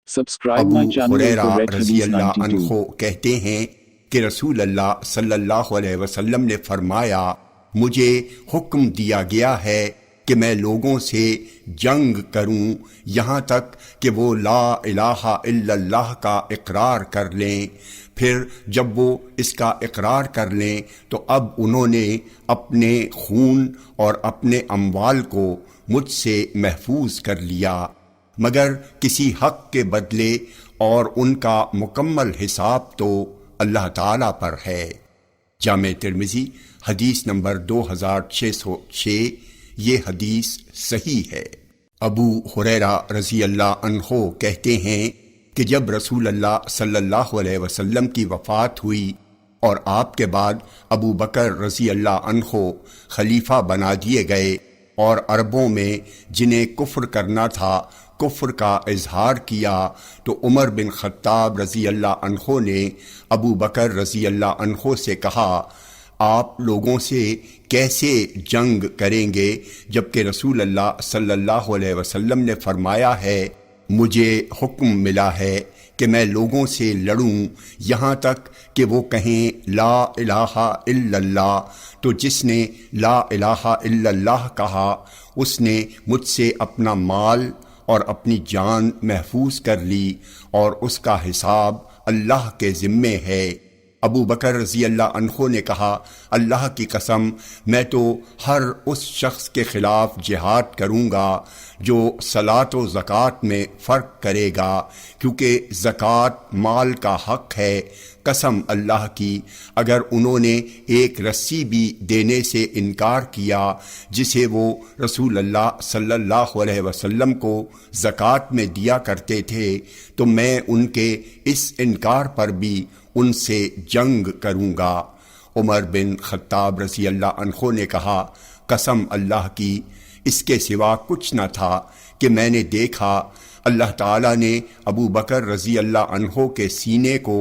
Subscribe Abu my channel Hurairah for Red رضی Hadith اللہ 92. عنہ کہتے ہیں کہ رسول اللہ صلی اللہ علیہ وسلم نے فرمایا، مجھے حکم دیا گیا ہے کہ میں لوگوں سے جنگ کروں یہاں تک کہ وہ لا الہ الا اللہ کا اقرار کر لیں۔ پھر جب وہ اس کا اقرار کر لیں تو اب انہوں نے اپنے خون اور اپنے اموال کو مجھ سے محفوظ کر لیا، مگر کسی حق کے بدلے اور ان کا مکمل حساب تو اللہ تعالیٰ پر ہے۔ جامع ترمذی حدیث نمبر 2606، یہ حدیث صحیح ہے۔ ابو ہریرہ رضی اللہ عنہ کہتے ہیں کہ جب رسول اللہ صلی اللہ علیہ وسلم کی وفات ہوئی اور آپ کے بعد ابو بکر رضی اللہ عنہ خلیفہ بنا دیے گئے اور عربوں میں جنہیں کفر کرنا تھا کفر کا اظہار کیا، تو عمر بن خطاب رضی اللہ عنہ نے ابو بکر رضی اللہ عنہ سے کہا، آپ لوگوں سے کیسے جنگ کریں گے جبکہ رسول اللہ صلی اللہ علیہ وسلم نے فرمایا ہے، مجھے حکم ملا ہے کہ میں لوگوں سے لڑوں یہاں تک کہ وہ کہیں لا الہ الا اللہ۔ تو جس نے لا الہ الا اللہ کہا اس نے مجھ سے اپنا مال اور اپنی جان محفوظ کر لی اور اس کا حساب اللہ کے ذمے ہے۔ ابو بکر رضی اللہ عنہ نے کہا، اللہ کی قسم میں تو ہر اس شخص کے خلاف جہاد کروں گا جو صلاۃ و زکوٰۃ میں فرق کرے گا، کیونکہ زکوٰۃ مال کا حق ہے۔ قسم اللہ کی اگر انہوں نے ایک رسی بھی دینے سے انکار کیا جسے وہ رسول اللہ صلی اللہ علیہ وسلم کو زکوٰۃ میں دیا کرتے تھے تو میں ان کے اس انکار پر بھی ان سے جنگ کروں گا۔ عمر بن خطاب رضی اللہ عنہ نے کہا، قسم اللہ کی اس کے سوا کچھ نہ تھا کہ میں نے دیکھا اللہ تعالیٰ نے ابو بکر رضی اللہ عنہ کے سینے کو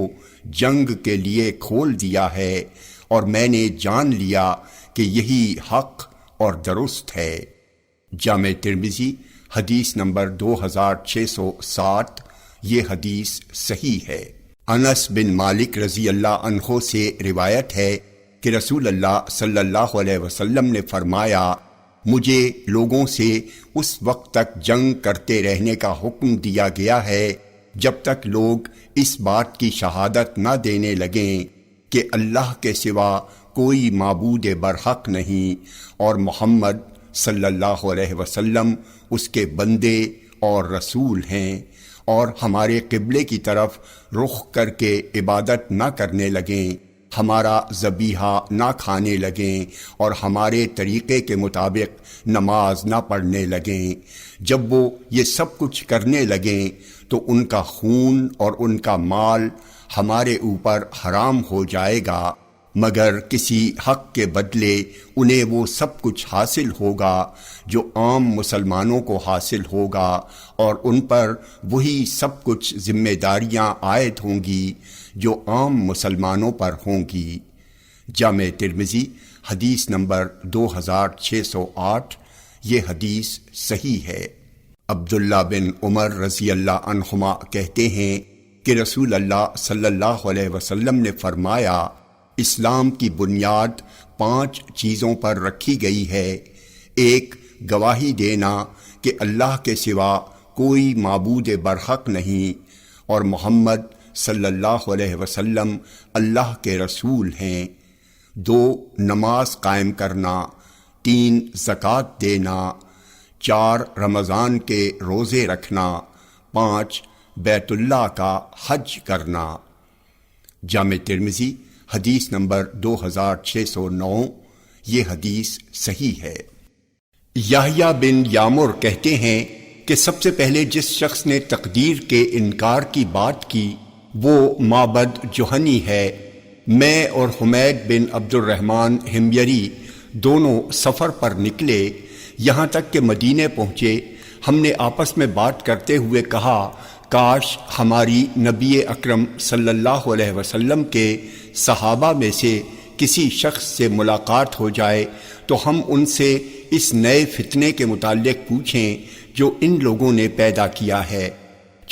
جنگ کے لیے کھول دیا ہے اور میں نے جان لیا کہ یہی حق اور درست ہے۔ جامع ترمذی حدیث نمبر 2607، یہ حدیث صحیح ہے۔ انس بن مالک رضی اللہ عنہ سے روایت ہے کہ رسول اللہ صلی اللہ علیہ وسلم نے فرمایا، مجھے لوگوں سے اس وقت تک جنگ کرتے رہنے کا حکم دیا گیا ہے جب تک لوگ اس بات کی شہادت نہ دینے لگیں کہ اللہ کے سوا کوئی معبود برحق نہیں اور محمد صلی اللہ علیہ وسلم اس کے بندے اور رسول ہیں، اور ہمارے قبلے کی طرف رخ کر کے عبادت نہ کرنے لگیں، ہمارا ذبیحہ نہ کھانے لگیں اور ہمارے طریقے کے مطابق نماز نہ پڑھنے لگیں۔ جب وہ یہ سب کچھ کرنے لگیں تو ان کا خون اور ان کا مال ہمارے اوپر حرام ہو جائے گا، مگر کسی حق کے بدلے انہیں وہ سب کچھ حاصل ہوگا جو عام مسلمانوں کو حاصل ہوگا، اور ان پر وہی سب کچھ ذمہ داریاں عائد ہوں گی جو عام مسلمانوں پر ہوں گی۔ جامع ترمذی حدیث نمبر 2608، یہ حدیث صحیح ہے۔ عبداللہ بن عمر رضی اللہ عنہما کہتے ہیں کہ رسول اللہ صلی اللہ علیہ وسلم نے فرمایا، اسلام کی بنیاد 5 چیزوں پر رکھی گئی ہے۔ ایک، گواہی دینا کہ اللہ کے سوا کوئی معبود برحق نہیں اور محمد صلی اللہ علیہ وسلم اللہ کے رسول ہیں۔ 2، نماز قائم کرنا۔ 3، زکوٰۃ دینا۔ 4، رمضان کے روزے رکھنا۔ 5، بیت اللہ کا حج کرنا۔ جامع ترمذی حدیث نمبر 2609، یہ حدیث صحیح ہے۔ یحییٰ بن یامر کہتے ہیں کہ سب سے پہلے جس شخص نے تقدیر کے انکار کی بات کی وہ معبد جہنی ہے۔ میں اور حمید بن عبد الرحمن حمیری دونوں سفر پر نکلے، یہاں تک کہ مدینے پہنچے۔ ہم نے آپس میں بات کرتے ہوئے کہا، کاش ہماری نبی اکرم صلی اللہ علیہ وسلم کے صحابہ میں سے کسی شخص سے ملاقات ہو جائے تو ہم ان سے اس نئے فتنے کے متعلق پوچھیں جو ان لوگوں نے پیدا کیا ہے۔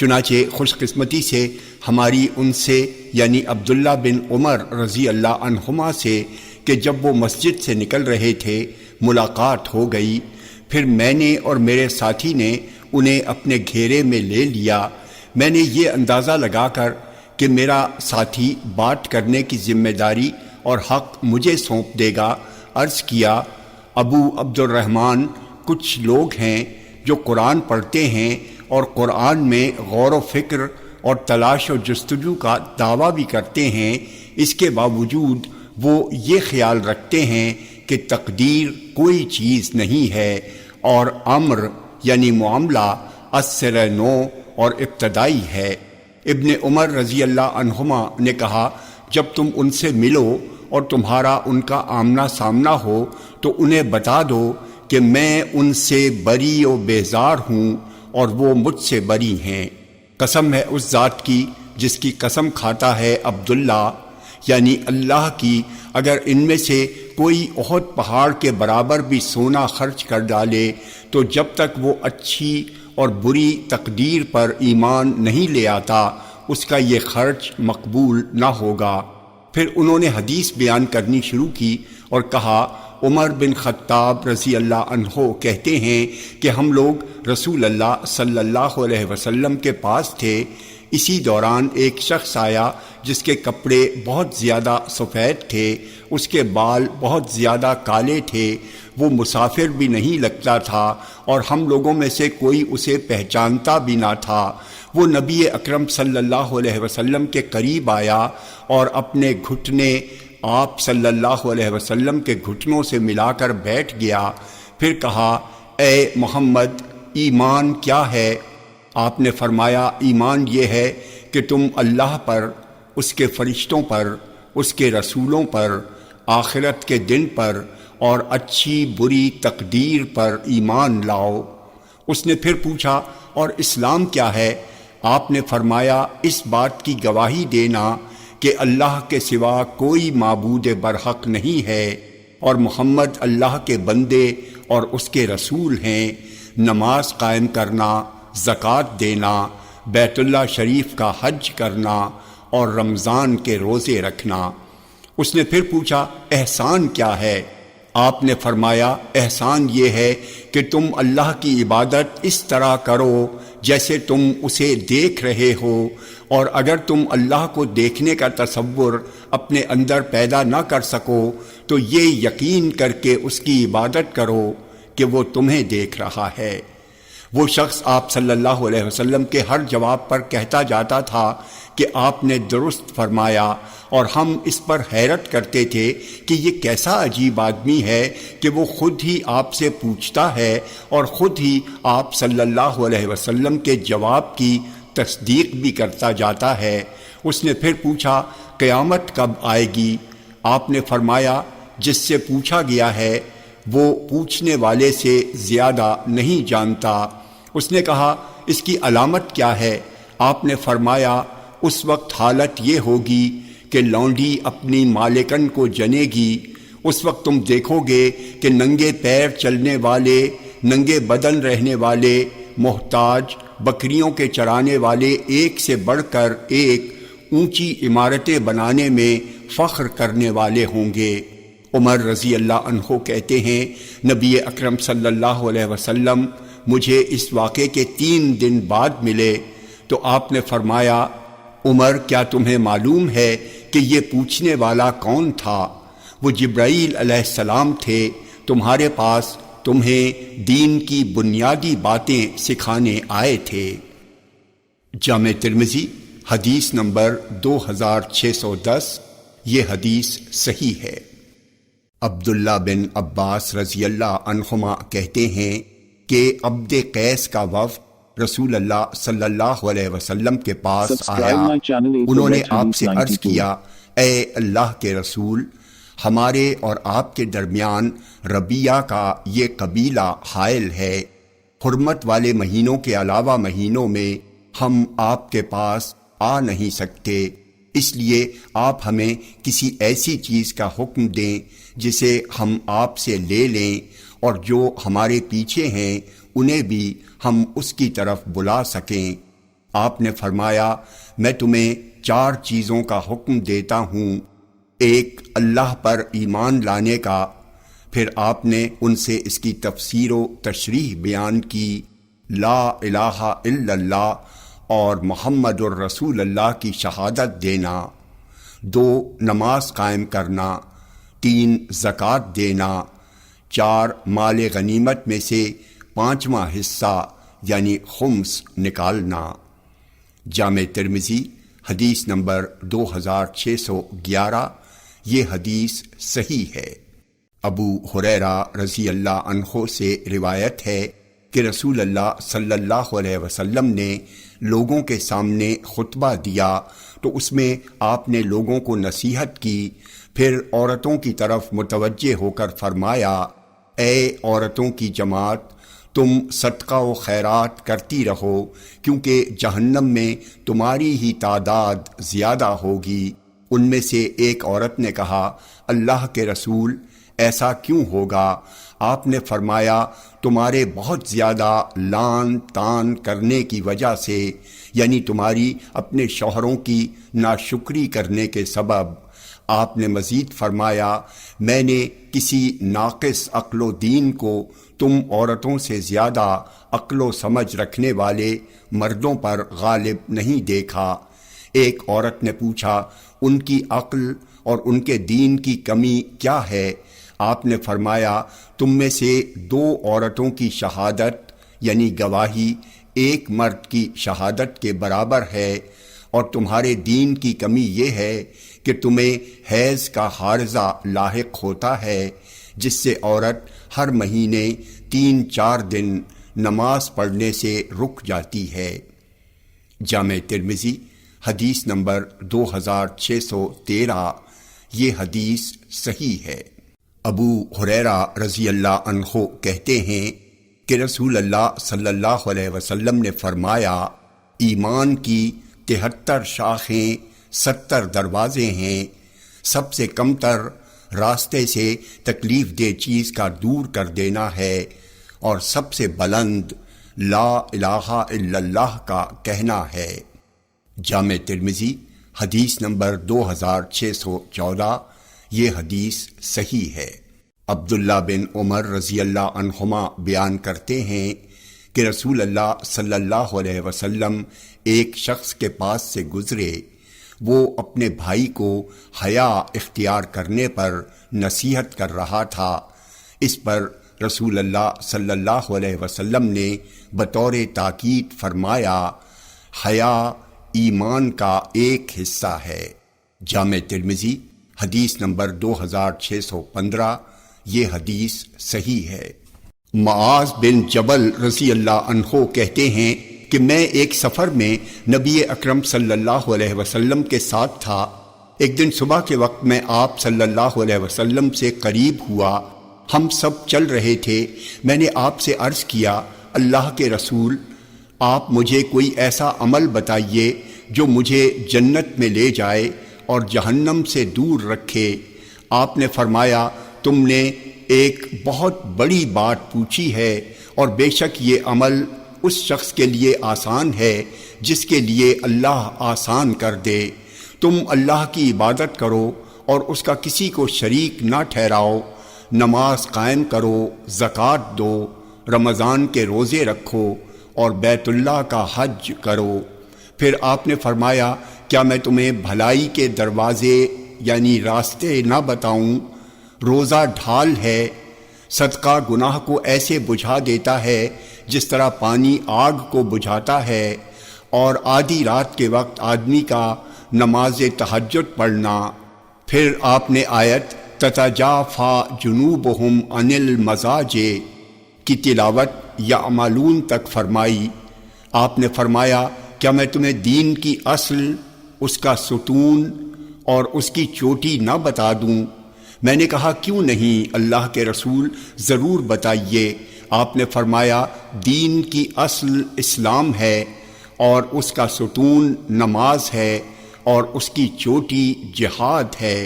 چنانچہ خوش قسمتی سے ہماری ان سے یعنی عبداللہ بن عمر رضی اللہ عنہما سے کہ جب وہ مسجد سے نکل رہے تھے ملاقات ہو گئی، پھر میں نے اور میرے ساتھی نے انہیں اپنے گھیرے میں لے لیا۔ میں نے یہ اندازہ لگا کر کہ میرا ساتھی بات کرنے کی ذمہ داری اور حق مجھے سونپ دے گا، عرض کیا، ابو عبد الرحمن، کچھ لوگ ہیں جو قرآن پڑھتے ہیں اور قرآن میں غور و فکر اور تلاش و جستجو کا دعویٰ بھی کرتے ہیں، اس کے باوجود وہ یہ خیال رکھتے ہیں کہ تقدیر کوئی چیز نہیں ہے اور امر یعنی معاملہ اثر نو اور ابتدائی ہے۔ ابن عمر رضی اللہ عنہما نے کہا، جب تم ان سے ملو اور تمہارا ان کا آمنا سامنا ہو تو انہیں بتا دو کہ میں ان سے بری و بیزار ہوں اور وہ مجھ سے بری ہیں۔ قسم ہے اس ذات کی جس کی قسم کھاتا ہے عبداللہ، یعنی اللہ کی، اگر ان میں سے کوئی احد پہاڑ کے برابر بھی سونا خرچ کر ڈالے تو جب تک وہ اچھی اور بری تقدیر پر ایمان نہیں لے آتا اس کا یہ خرچ مقبول نہ ہوگا۔ پھر انہوں نے حدیث بیان کرنی شروع کی اور کہا، عمر بن خطاب رضی اللہ عنہ کہتے ہیں کہ ہم لوگ رسول اللہ صلی اللہ علیہ وسلم کے پاس تھے، اسی دوران ایک شخص آیا جس کے کپڑے بہت زیادہ سفید تھے، اس کے بال بہت زیادہ کالے تھے، وہ مسافر بھی نہیں لگتا تھا اور ہم لوگوں میں سے کوئی اسے پہچانتا بھی نہ تھا۔ وہ نبی اکرم صلی اللہ علیہ وسلم کے قریب آیا اور اپنے گھٹنے آپ صلی اللہ علیہ وسلم کے گھٹنوں سے ملا کر بیٹھ گیا، پھر کہا، اے محمد، ایمان کیا ہے؟ آپ نے فرمایا، ایمان یہ ہے کہ تم اللہ پر، اس کے فرشتوں پر، اس کے رسولوں پر، آخرت کے دن پر اور اچھی بری تقدیر پر ایمان لاؤ۔ اس نے پھر پوچھا، اور اسلام کیا ہے؟ آپ نے فرمایا، اس بات کی گواہی دینا کہ اللہ کے سوا کوئی معبود برحق نہیں ہے اور محمد اللہ کے بندے اور اس کے رسول ہیں، نماز قائم کرنا، زکوٰۃ دینا، بیت اللہ شریف کا حج کرنا اور رمضان کے روزے رکھنا۔ اس نے پھر پوچھا، احسان کیا ہے؟ آپ نے فرمایا، احسان یہ ہے کہ تم اللہ کی عبادت اس طرح کرو جیسے تم اسے دیکھ رہے ہو، اور اگر تم اللہ کو دیکھنے کا تصور اپنے اندر پیدا نہ کر سکو تو یہ یقین کر کے اس کی عبادت کرو کہ وہ تمہیں دیکھ رہا ہے۔ وہ شخص آپ صلی اللہ علیہ وسلم کے ہر جواب پر کہتا جاتا تھا کہ آپ نے درست فرمایا، اور ہم اس پر حیرت کرتے تھے کہ یہ کیسا عجیب آدمی ہے کہ وہ خود ہی آپ سے پوچھتا ہے اور خود ہی آپ صلی اللہ علیہ وسلم کے جواب کی تصدیق بھی کرتا جاتا ہے۔ اس نے پھر پوچھا، قیامت کب آئے گی؟ آپ نے فرمایا، جس سے پوچھا گیا ہے وہ پوچھنے والے سے زیادہ نہیں جانتا۔ اس نے کہا، اس کی علامت کیا ہے؟ آپ نے فرمایا، اس وقت حالت یہ ہوگی کہ لونڈی اپنی مالکن کو جنے گی، اس وقت تم دیکھو گے کہ ننگے پیر چلنے والے، ننگے بدن رہنے والے، محتاج، بکریوں کے چرانے والے ایک سے بڑھ کر ایک اونچی عمارتیں بنانے میں فخر کرنے والے ہوں گے۔ عمر رضی اللہ عنہ کہتے ہیں، نبی اکرم صلی اللہ علیہ وسلم مجھے اس واقعے کے 3 دن بعد ملے تو آپ نے فرمایا، عمر، کیا تمہیں معلوم ہے کہ یہ پوچھنے والا کون تھا؟ وہ جبرائیل علیہ السلام تھے، تمہارے پاس تمہیں دین کی بنیادی باتیں سکھانے آئے تھے۔ جامع ترمذی حدیث نمبر 2610، یہ حدیث صحیح ہے۔ عبداللہ بن عباس رضی اللہ عنہما کہتے ہیں کہ عبد قیس کا وفد رسول اللہ صلی اللہ علیہ وسلم کے پاس آیا۔ انہوں نے آپ سے عرض کیا، اے اللہ کے رسول، ہمارے اور آپ کے درمیان ربیہ کا یہ قبیلہ حائل ہے، حرمت والے مہینوں کے علاوہ مہینوں میں ہم آپ کے پاس آ نہیں سکتے، اس لیے آپ ہمیں کسی ایسی چیز کا حکم دیں جسے ہم آپ سے لے لیں، اور جو ہمارے پیچھے ہیں انہیں بھی ہم اس کی طرف بلا سکیں۔ آپ نے فرمایا میں تمہیں 4 چیزوں کا حکم دیتا ہوں، ایک اللہ پر ایمان لانے کا، پھر آپ نے ان سے اس کی تفسیر و تشریح بیان کی، لا الہ الا اللہ اور محمد الرسول اللہ کی شہادت دینا، 2 نماز قائم کرنا، 3 زکوٰۃ دینا، 4 مال غنیمت میں سے 5واں حصہ یعنی خمس نکالنا۔ جامع ترمذی حدیث نمبر 2611، یہ حدیث صحیح ہے۔ ابو ہریرہ رضی اللہ عنہ سے روایت ہے کہ رسول اللہ صلی اللہ علیہ وسلم نے لوگوں کے سامنے خطبہ دیا تو اس میں آپ نے لوگوں کو نصیحت کی، پھر عورتوں کی طرف متوجہ ہو کر فرمایا، اے عورتوں کی جماعت، تم صدقہ و خیرات کرتی رہو، کیونکہ جہنم میں تمہاری ہی تعداد زیادہ ہوگی۔ ان میں سے ایک عورت نے کہا، اللہ کے رسول، ایسا کیوں ہوگا؟ آپ نے فرمایا، تمہارے بہت زیادہ لان تان کرنے کی وجہ سے، یعنی تمہاری اپنے شوہروں کی ناشکری کرنے کے سبب۔ آپ نے مزید فرمایا، میں نے کسی ناقص عقل و دین کو تم عورتوں سے زیادہ عقل و سمجھ رکھنے والے مردوں پر غالب نہیں دیکھا۔ ایک عورت نے پوچھا، ان کی عقل اور ان کے دین کی کمی کیا ہے؟ آپ نے فرمایا، تم میں سے 2 عورتوں کی شہادت یعنی گواہی ایک مرد کی شہادت کے برابر ہے، اور تمہارے دین کی کمی یہ ہے کہ تمہیں حیض کا عارضہ لاحق ہوتا ہے، جس سے عورت ہر مہینے 3-4 دن نماز پڑھنے سے رک جاتی ہے۔ جامع ترمذی حدیث نمبر 2613، یہ حدیث صحیح ہے۔ ابو ہریرہ رضی اللہ عنہ کہتے ہیں کہ رسول اللہ صلی اللہ علیہ وسلم نے فرمایا، ایمان کی 73 شاخیں، 70 دروازے ہیں، سب سے کم تر راستے سے تکلیف دہ چیز کا دور کر دینا ہے، اور سب سے بلند لا الہ الا اللہ کا کہنا ہے۔ جامع ترمذی حدیث نمبر 2614، یہ حدیث صحیح ہے۔ عبداللہ بن عمر رضی اللہ عنہما بیان کرتے ہیں کہ رسول اللہ صلی اللہ علیہ وسلم ایک شخص کے پاس سے گزرے، وہ اپنے بھائی کو حیا اختیار کرنے پر نصیحت کر رہا تھا۔ اس پر رسول اللہ صلی اللہ علیہ وسلم نے بطور تاکید فرمایا، حیا ایمان کا ایک حصہ ہے۔ جامع ترمذی حدیث نمبر 2615، یہ حدیث صحیح ہے۔ معاذ بن جبل رضی اللہ عنہ کہتے ہیں کہ میں ایک سفر میں نبی اکرم صلی اللہ علیہ وسلم کے ساتھ تھا۔ ایک دن صبح کے وقت میں آپ صلی اللہ علیہ وسلم سے قریب ہوا، ہم سب چل رہے تھے۔ میں نے آپ سے عرض کیا، اللہ کے رسول، آپ مجھے کوئی ایسا عمل بتائیے جو مجھے جنت میں لے جائے اور جہنم سے دور رکھے۔ آپ نے فرمایا، تم نے ایک بہت بڑی بات پوچھی ہے، اور بے شک یہ عمل اس شخص کے لیے آسان ہے جس کے لیے اللہ آسان کر دے۔ تم اللہ کی عبادت کرو اور اس کا کسی کو شریک نہ ٹھہراؤ، نماز قائم کرو، زکوٰۃ دو، رمضان کے روزے رکھو اور بیت اللہ کا حج کرو۔ پھر آپ نے فرمایا، کیا میں تمہیں بھلائی کے دروازے یعنی راستے نہ بتاؤں؟ روزہ ڈھال ہے، صدقہ گناہ کو ایسے بجھا دیتا ہے جس طرح پانی آگ کو بجھاتا ہے، اور آدھی رات کے وقت آدمی کا نماز تہجد پڑھنا۔ پھر آپ نے آیت تتجافی جنوبہم عن المضاجع کی تلاوت یعملون تک فرمائی۔ آپ نے فرمایا، کیا میں تمہیں دین کی اصل، اس کا ستون اور اس کی چوٹی نہ بتا دوں؟ میں نے کہا، کیوں نہیں اللہ کے رسول، ضرور بتائیے۔ آپ نے فرمایا، دین کی اصل اسلام ہے، اور اس کا ستون نماز ہے، اور اس کی چوٹی جہاد ہے۔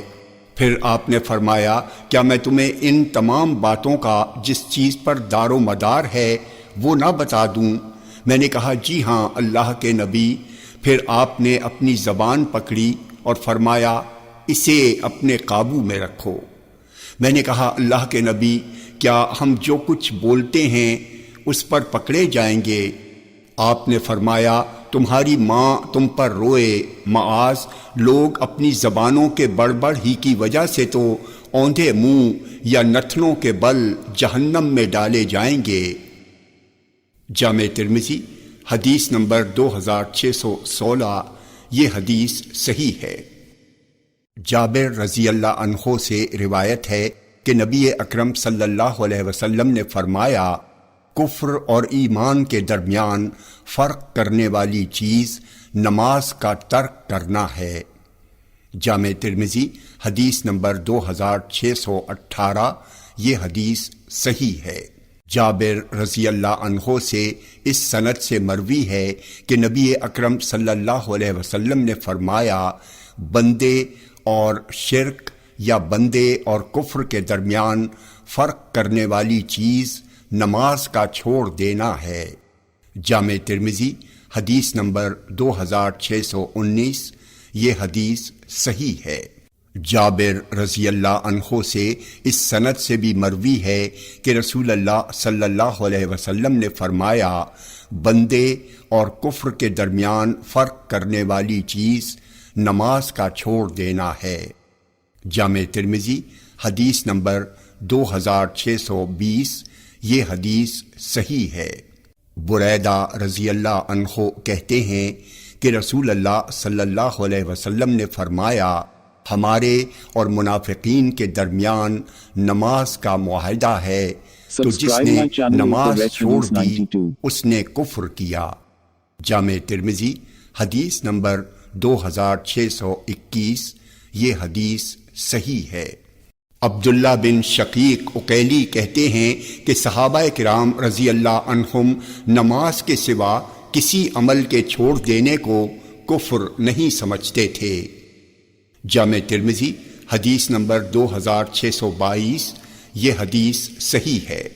پھر آپ نے فرمایا، کیا میں تمہیں ان تمام باتوں کا جس چیز پر دار و مدار ہے وہ نہ بتا دوں؟ میں نے کہا جی ہاں اللہ کے نبی۔ پھر آپ نے اپنی زبان پکڑی اور فرمایا اسے اپنے قابو میں رکھو۔ میں نے کہا اللہ کے نبی کیا ہم جو کچھ بولتے ہیں اس پر پکڑے جائیں گے؟ آپ نے فرمایا تمہاری ماں تم پر روئے، معاذ لوگ اپنی زبانوں کے بڑبڑ ہی کی وجہ سے تو اوندھے منہ یا نتنوں کے بل جہنم میں ڈالے جائیں گے۔ جامع ترمذی حدیث نمبر 2616۔ یہ حدیث صحیح ہے۔ جابر رضی اللہ عنہ سے روایت ہے کہ نبی اکرم صلی اللہ علیہ وسلم نے فرمایا کفر اور ایمان کے درمیان فرق کرنے والی چیز نماز کا ترک کرنا ہے۔ جامع ترمذی حدیث نمبر 2618۔ یہ حدیث صحیح ہے۔ جابر رضی اللہ عنہ سے اس سند سے مروی ہے کہ نبی اکرم صلی اللہ علیہ وسلم نے فرمایا بندے اور شرک یا بندے اور کفر کے درمیان فرق کرنے والی چیز نماز کا چھوڑ دینا ہے۔ جامع ترمذی حدیث نمبر 2619۔ یہ حدیث صحیح ہے۔ جابر رضی اللہ عنہ سے اس سند سے بھی مروی ہے کہ رسول اللہ صلی اللہ علیہ وسلم نے فرمایا بندے اور کفر کے درمیان فرق کرنے والی چیز نماز کا چھوڑ دینا ہے۔ جامع ترمذی حدیث نمبر 2620۔ یہ حدیث صحیح ہے۔ بریدہ رضی اللہ عنہ کہتے ہیں کہ رسول اللہ صلی اللہ علیہ وسلم نے فرمایا ہمارے اور منافقین کے درمیان نماز کا معاہدہ ہے تو جس نے نماز چھوڑ دی اس نے کفر کیا۔ جامع ترمذی حدیث نمبر 2621۔ یہ حدیث صحیح ہے۔ عبداللہ بن شقیق عقیلی کہتے ہیں کہ صحابہ کرام رضی اللہ عنہم نماز کے سوا کسی عمل کے چھوڑ دینے کو کفر نہیں سمجھتے تھے۔ جامع ترمذی حدیث نمبر 2622۔ یہ حدیث صحیح ہے۔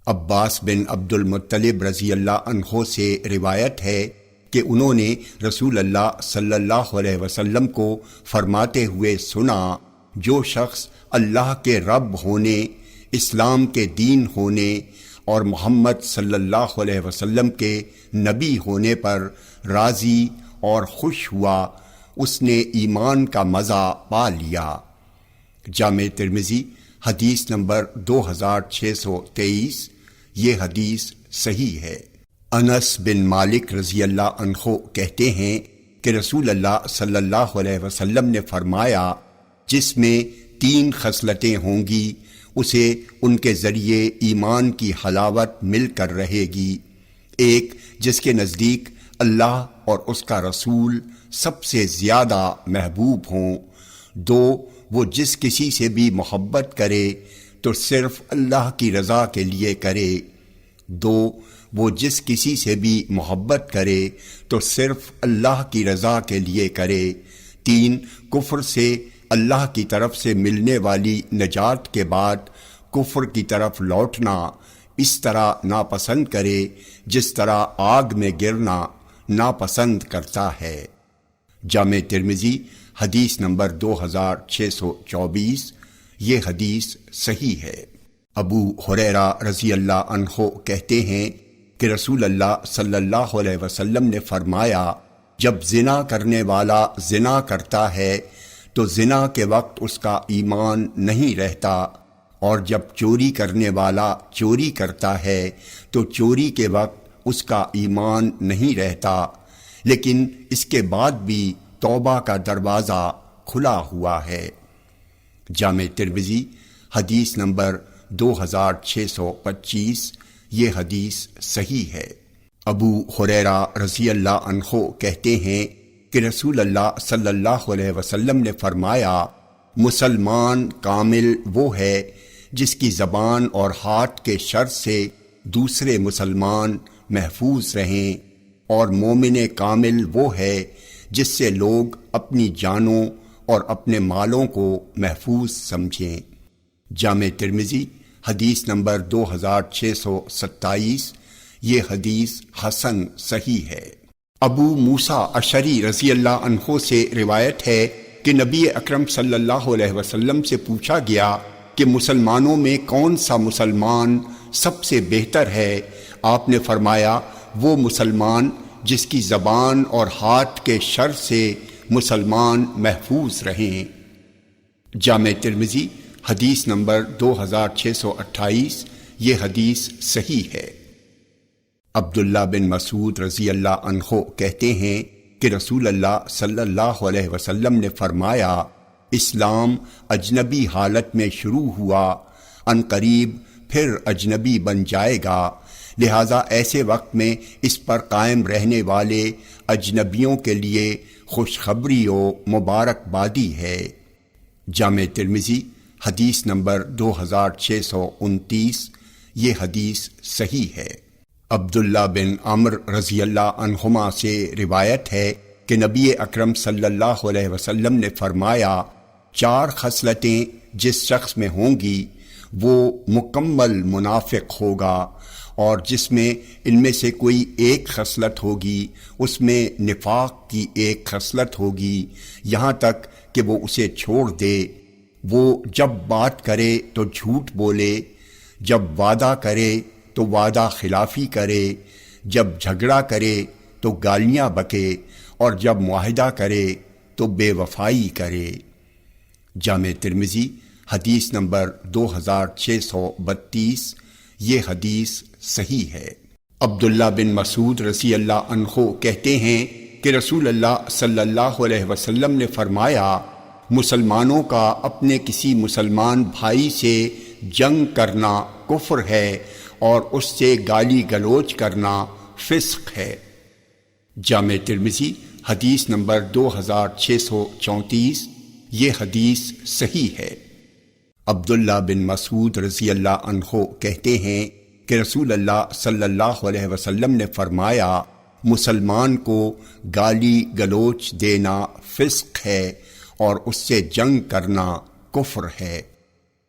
عباس بن عبد المطلب رضی اللہ عنہ سے روایت ہے کہ انہوں نے رسول اللہ صلی اللہ علیہ وسلم کو فرماتے ہوئے سنا جو شخص اللہ کے رب ہونے، اسلام کے دین ہونے اور محمد صلی اللہ علیہ وسلم کے نبی ہونے پر راضی اور خوش ہوا اس نے ایمان کا مزہ پا لیا۔ جامع ترمذی حدیث نمبر 2623۔ یہ حدیث صحیح ہے۔ انس بن مالک رضی اللہ عنہ کہتے ہیں کہ رسول اللہ صلی اللہ علیہ وسلم نے فرمایا جس میں 3 خصلتیں ہوں گی اسے ان کے ذریعے ایمان کی حلاوت مل کر رہے گی۔ ایک جس کے نزدیک اللہ اور اس کا رسول سب سے زیادہ محبوب ہوں۔ 2 وہ جس کسی سے بھی محبت کرے تو صرف اللہ کی رضا کے لیے کرے۔ 2 وہ جس کسی سے بھی محبت کرے تو صرف اللہ کی رضا کے لیے کرے۔ 3 کفر سے اللہ کی طرف سے ملنے والی نجات کے بعد کفر کی طرف لوٹنا اس طرح ناپسند کرے جس طرح آگ میں گرنا ناپسند کرتا ہے۔ جامع ترمذی حدیث نمبر 2624۔ یہ حدیث صحیح ہے۔ ابو ہریرہ رضی اللہ عنہ کہتے ہیں کہ رسول اللہ صلی اللہ علیہ وسلم نے فرمایا جب زنا کرنے والا زنا کرتا ہے تو زنا کے وقت اس کا ایمان نہیں رہتا، اور جب چوری کرنے والا چوری کرتا ہے تو چوری کے وقت اس کا ایمان نہیں رہتا، لیکن اس کے بعد بھی توبہ کا دروازہ کھلا ہوا ہے۔ جامع ترمذی حدیث نمبر 2625۔ یہ حدیث صحیح ہے۔ ابو ہریرہ رضی اللہ عنہ کہتے ہیں کہ رسول اللہ صلی اللہ علیہ وسلم نے فرمایا مسلمان کامل وہ ہے جس کی زبان اور ہاتھ کے شر سے دوسرے مسلمان محفوظ رہیں، اور مومن کامل وہ ہے جس سے لوگ اپنی جانوں اور اپنے مالوں کو محفوظ سمجھیں۔ جامع ترمذی حدیث نمبر 2627۔ یہ حدیث حسن صحیح ہے۔ ابو موسیٰ اشعری رضی اللہ عنہ سے روایت ہے کہ نبی اکرم صلی اللہ علیہ وسلم سے پوچھا گیا کہ مسلمانوں میں کون سا مسلمان سب سے بہتر ہے؟ آپ نے فرمایا وہ مسلمان جس کی زبان اور ہاتھ کے شر سے مسلمان محفوظ رہیں۔ جامع ترمذی حدیث نمبر 2628، یہ حدیث صحیح ہے۔ عبداللہ بن مسعود رضی اللہ عنہ کہتے ہیں کہ رسول اللہ صلی اللہ علیہ وسلم نے فرمایا اسلام اجنبی حالت میں شروع ہوا، عن قریب پھر اجنبی بن جائے گا، لہٰذا ایسے وقت میں اس پر قائم رہنے والے اجنبیوں کے لیے خوشخبری و مبارکبادی ہے۔ جامع ترمذی حدیث نمبر 2629، یہ حدیث صحیح ہے۔ عبداللہ بن عمر رضی اللہ عنہما سے روایت ہے کہ نبی اکرم صلی اللہ علیہ وسلم نے فرمایا 4 خصلتیں جس شخص میں ہوں گی وہ مکمل منافق ہوگا، اور جس میں ان میں سے کوئی ایک خصلت ہوگی اس میں نفاق کی ایک خصلت ہوگی، یہاں تک کہ وہ اسے چھوڑ دے۔ وہ جب بات کرے تو جھوٹ بولے، جب وعدہ کرے تو وعدہ خلافی کرے، جب جھگڑا کرے تو گالیاں بکے، اور جب معاہدہ کرے تو بے وفائی کرے۔ جامع ترمذی حدیث نمبر 2632، یہ حدیث صحیح ہے۔ عبداللہ بن مسعود رضی اللہ عنہ کہتے ہیں کہ رسول اللہ صلی اللہ علیہ وسلم نے فرمایا مسلمانوں کا اپنے کسی مسلمان بھائی سے جنگ کرنا کفر ہے، اور اس سے گالی گلوچ کرنا فسق ہے۔ جامع ترمذی حدیث نمبر 2634، یہ حدیث صحیح ہے۔ عبداللہ بن مسعود رضی اللہ عنہ کہتے ہیں کہ رسول اللہ صلی اللہ علیہ وسلم نے فرمایا مسلمان کو گالی گلوچ دینا فسق ہے اور اس سے جنگ کرنا کفر ہے۔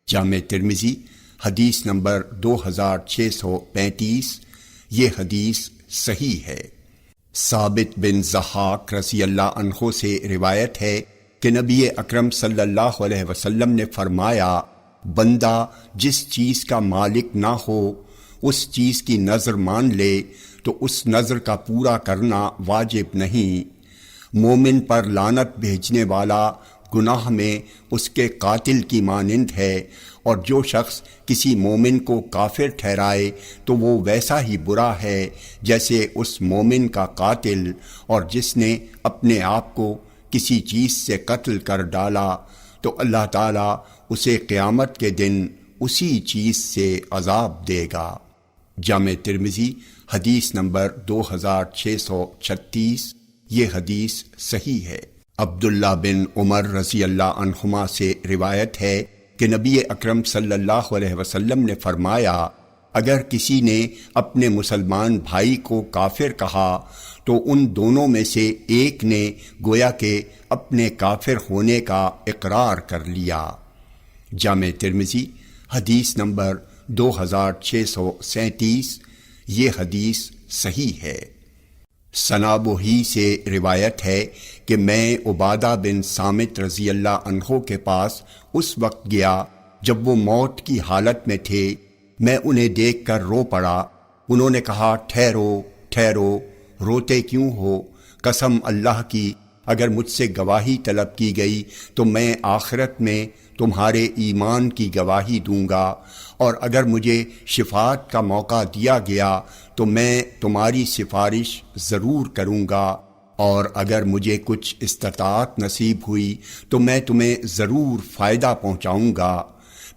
جامع ترمذی حدیث نمبر 2635، یہ حدیث صحیح ہے۔ ثابت بن ضحاک رضی اللہ عنہ سے روایت ہے کہ نبی اکرم صلی اللہ علیہ وسلم نے فرمایا بندہ جس چیز کا مالک نہ ہو اس چیز کی نظر مان لے تو اس نظر کا پورا کرنا واجب نہیں۔ مومن پر لعنت بھیجنے والا گناہ میں اس کے قاتل کی مانند ہے، اور جو شخص کسی مومن کو کافر ٹھہرائے تو وہ ویسا ہی برا ہے جیسے اس مومن کا قاتل، اور جس نے اپنے آپ کو کسی چیز سے قتل کر ڈالا تو اللہ تعالیٰ اسے قیامت کے دن اسی چیز سے عذاب دے گا۔ جامع ترمذی حدیث نمبر 2636، یہ حدیث صحیح ہے۔ عبداللہ بن عمر رضی اللہ عنہما سے روایت ہے کہ نبی اکرم صلی اللہ علیہ وسلم نے فرمایا اگر کسی نے اپنے مسلمان بھائی کو کافر کہا تو ان دونوں میں سے ایک نے گویا کہ اپنے کافر ہونے کا اقرار کر لیا۔ جامع ترمذی حدیث نمبر 2637، یہ حدیث صحیح ہے۔ سنابوہی سے روایت ہے کہ میں عبادہ بن صامت رضی اللہ عنہ کے پاس اس وقت گیا جب وہ موت کی حالت میں تھے، میں انہیں دیکھ کر رو پڑا۔ انہوں نے کہا ٹھہرو ٹھہرو، روتے کیوں ہو؟ قسم اللہ کی اگر مجھ سے گواہی طلب کی گئی تو میں آخرت میں تمہارے ایمان کی گواہی دوں گا، اور اگر مجھے شفاعت کا موقع دیا گیا تو میں تمہاری سفارش ضرور کروں گا، اور اگر مجھے کچھ استطاعت نصیب ہوئی تو میں تمہیں ضرور فائدہ پہنچاؤں گا۔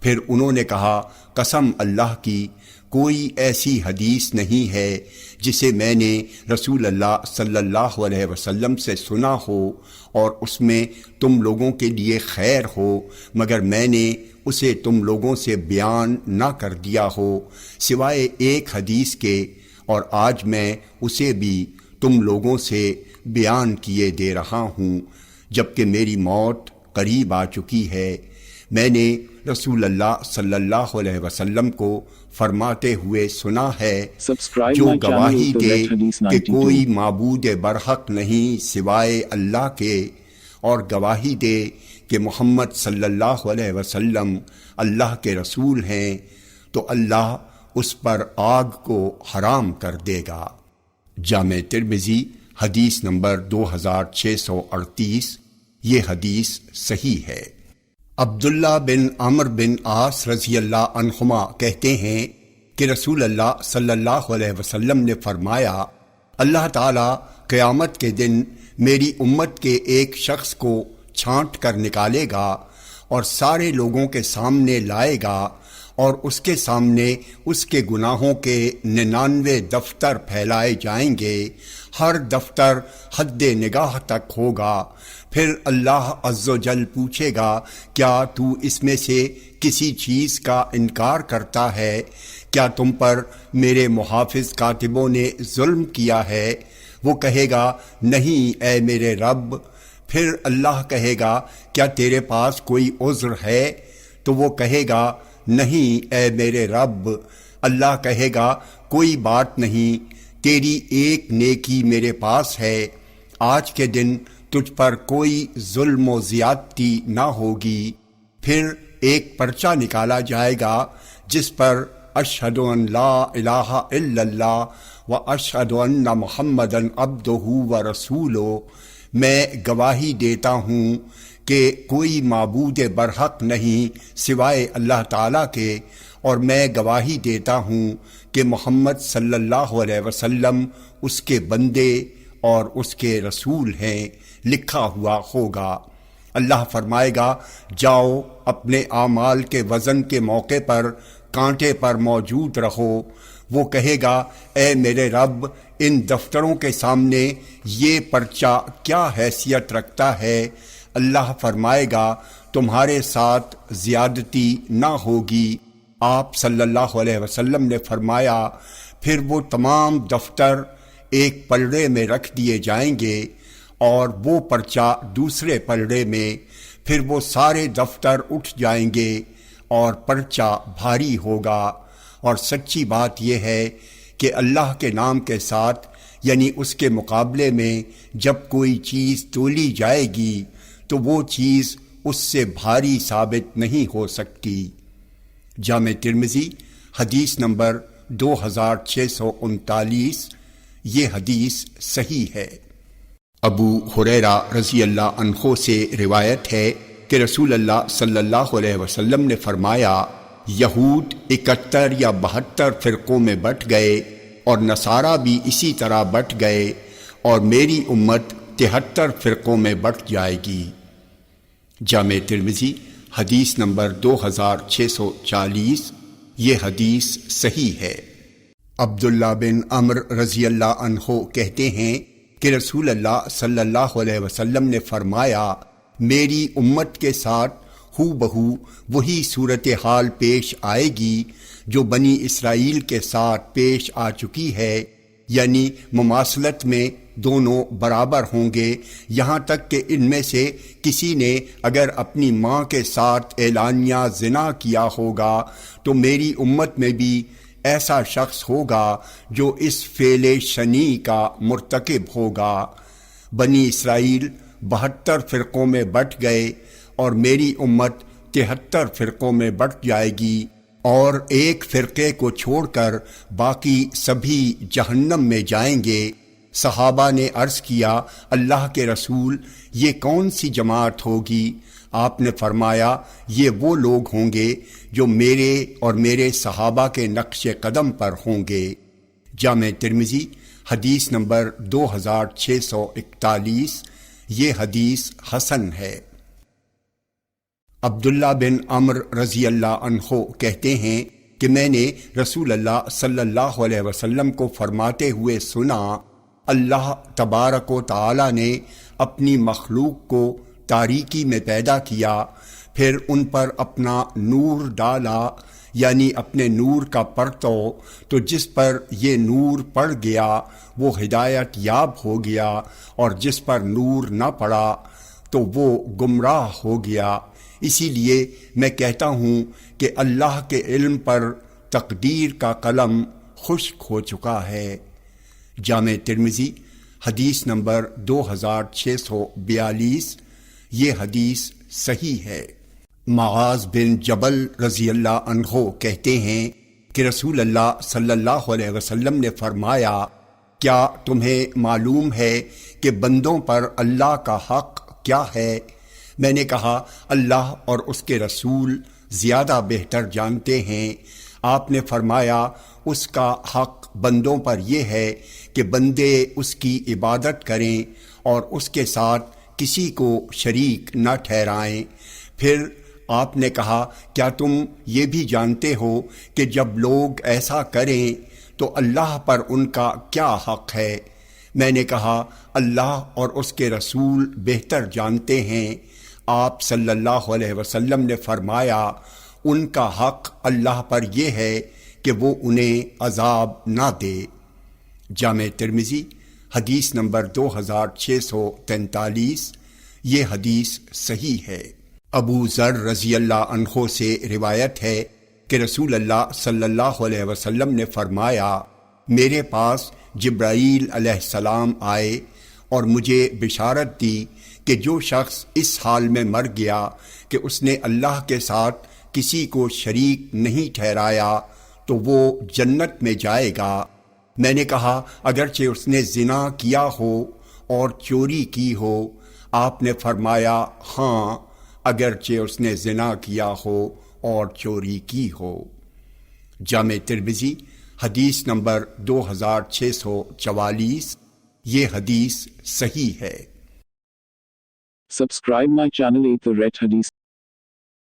پھر انہوں نے کہا قسم اللہ کی کوئی ایسی حدیث نہیں ہے جسے میں نے رسول اللہ صلی اللہ علیہ وسلم سے سنا ہو اور اس میں تم لوگوں کے لیے خیر ہو مگر میں نے اسے تم لوگوں سے بیان نہ کر دیا ہو سوائے ایک حدیث کے، اور آج میں اسے بھی تم لوگوں سے بیان کیے دے رہا ہوں، جبکہ میری موت قریب آ چکی ہے۔ میں نے رسول اللہ صلی اللہ علیہ وسلم کو فرماتے ہوئے سنا ہے، جو گواہی دے کہ کوئی معبود برحق نہیں سوائے اللہ کے، اور گواہی دے کہ محمد صلی اللہ علیہ وسلم اللہ کے رسول ہیں، تو اللہ اس پر آگ کو حرام کر دے گا۔ جامع ترمذی حدیث نمبر 2638۔ یہ حدیث صحیح ہے۔ عبداللہ بن عمرو بن عاص رضی اللہ عنہما کہتے ہیں کہ رسول اللہ صلی اللہ علیہ وسلم نے فرمایا، اللہ تعالیٰ قیامت کے دن میری امت کے ایک شخص کو چھانٹ کر نکالے گا اور سارے لوگوں کے سامنے لائے گا، اور اس کے سامنے اس کے گناہوں کے 99 دفتر پھیلائے جائیں گے، ہر دفتر حد نگاہ تک ہوگا۔ پھر اللہ عز و جل پوچھے گا، کیا تو اس میں سے کسی چیز کا انکار کرتا ہے؟ کیا تم پر میرے محافظ کاتبوں نے ظلم کیا ہے؟ وہ کہے گا، نہیں اے میرے رب۔ پھر اللہ کہے گا، کیا تیرے پاس کوئی عذر ہے؟ تو وہ کہے گا، نہیں اے میرے رب۔ اللہ کہے گا، کوئی بات نہیں، تیری ایک نیکی میرے پاس ہے، آج کے دن تجھ پر کوئی ظلم و زیادتی نہ ہوگی۔ پھر ایک پرچہ نکالا جائے گا جس پر اشہد ان لا الہ الا اللہ و اشہد ان محمدً عبدہ و رسولہ، میں گواہی دیتا ہوں کہ کوئی معبود برحق نہیں سوائے اللہ تعالیٰ کے، اور میں گواہی دیتا ہوں کہ محمد صلی اللہ علیہ وسلم اس کے بندے اور اس کے رسول ہیں، لکھا ہوا ہوگا۔ اللہ فرمائے گا، جاؤ اپنے اعمال کے وزن کے موقع پر کانٹے پر موجود رہو۔ وہ کہے گا، اے میرے رب، ان دفتروں کے سامنے یہ پرچہ کیا حیثیت رکھتا ہے؟ اللہ فرمائے گا، تمہارے ساتھ زیادتی نہ ہوگی۔ آپ صلی اللہ علیہ وسلم نے فرمایا، پھر وہ تمام دفتر ایک پلڑے میں رکھ دیے جائیں گے اور وہ پرچہ دوسرے پلڑے میں، پھر وہ سارے دفتر اٹھ جائیں گے اور پرچہ بھاری ہوگا۔ اور سچی بات یہ ہے کہ اللہ کے نام کے ساتھ، یعنی اس کے مقابلے میں جب کوئی چیز تولی جائے گی تو وہ چیز اس سے بھاری ثابت نہیں ہو سکتی۔ جامع ترمذی حدیث نمبر 2639۔ یہ حدیث صحیح ہے۔ ابو ہریرہ رضی اللہ عنہ سے روایت ہے کہ رسول اللہ صلی اللہ علیہ وسلم نے فرمایا، یہود 71 یا 72 فرقوں میں بٹ گئے اور نصارہ بھی اسی طرح بٹ گئے، اور میری امت 73 فرقوں میں بٹ جائے گی۔ جامع ترمذی حدیث نمبر 2640۔ یہ حدیث صحیح ہے۔ عبداللہ بن عمرو رضی اللہ عنہ کہتے ہیں کہ رسول اللہ صلی اللہ علیہ وسلم نے فرمایا، میری امت کے ساتھ ہو بہو وہی صورتحال پیش آئے گی جو بنی اسرائیل کے ساتھ پیش آ چکی ہے، یعنی مماثلت میں دونوں برابر ہوں گے، یہاں تک کہ ان میں سے کسی نے اگر اپنی ماں کے ساتھ اعلانیہ زنا کیا ہوگا تو میری امت میں بھی ایسا شخص ہوگا جو اس فعل شنیع کا مرتکب ہوگا۔ بنی اسرائیل 72 فرقوں میں بٹ گئے اور میری امت 73 فرقوں میں بٹ جائے گی، اور ایک فرقے کو چھوڑ کر باقی سبھی جہنم میں جائیں گے۔ صحابہ نے عرض کیا، اللہ کے رسول، یہ کون سی جماعت ہوگی؟ آپ نے فرمایا، یہ وہ لوگ ہوں گے جو میرے اور میرے صحابہ کے نقش قدم پر ہوں گے۔ جامع ترمذی حدیث نمبر 2641۔ یہ حدیث حسن ہے۔ عبداللہ بن عمرو رضی اللہ عنہ کہتے ہیں کہ میں نے رسول اللہ صلی اللہ علیہ وسلم کو فرماتے ہوئے سنا، اللہ تبارک و تعالی نے اپنی مخلوق کو تاریکی میں پیدا کیا، پھر ان پر اپنا نور ڈالا، یعنی اپنے نور کا پرتو، تو جس پر یہ نور پڑ گیا وہ ہدایت یاب ہو گیا، اور جس پر نور نہ پڑا تو وہ گمراہ ہو گیا۔ اسی لیے میں کہتا ہوں کہ اللہ کے علم پر تقدیر کا قلم خشک ہو چکا ہے۔ جامع ترمذی حدیث نمبر 2642، یہ حدیث صحیح ہے۔ معاذ بن جبل رضی اللہ عنہ کہتے ہیں کہ رسول اللہ صلی اللہ علیہ وسلم نے فرمایا، کیا تمہیں معلوم ہے کہ بندوں پر اللہ کا حق کیا ہے؟ میں نے کہا، اللہ اور اس کے رسول زیادہ بہتر جانتے ہیں۔ آپ نے فرمایا، اس کا حق بندوں پر یہ ہے کہ بندے اس کی عبادت کریں اور اس کے ساتھ کسی کو شریک نہ ٹھہرائیں۔ پھر آپ نے کہا، کیا تم یہ بھی جانتے ہو کہ جب لوگ ایسا کریں تو اللہ پر ان کا کیا حق ہے؟ میں نے کہا، اللہ اور اس کے رسول بہتر جانتے ہیں۔ آپ صلی اللہ علیہ وسلم نے فرمایا، ان کا حق اللہ پر یہ ہے کہ وہ انہیں عذاب نہ دے۔ جامع ترمذی حدیث نمبر 2643، یہ حدیث صحیح ہے۔ ابو ذر رضی اللہ عنہ سے روایت ہے کہ رسول اللہ صلی اللہ علیہ وسلم نے فرمایا، میرے پاس جبرائیل علیہ السلام آئے اور مجھے بشارت دی کہ جو شخص اس حال میں مر گیا کہ اس نے اللہ کے ساتھ کسی کو شریک نہیں ٹھہرایا تو وہ جنت میں جائے گا۔ میں نے کہا، اگرچہ اس نے زنا کیا ہو اور چوری کی ہو؟ آپ نے فرمایا، ہاں، اگرچہ اس نے زنا کیا ہو اور چوری کی ہو۔ جامع ترمذی حدیث نمبر 2644، یہ حدیث صحیح ہے۔ Subscribe my channel Eat the Red Hadith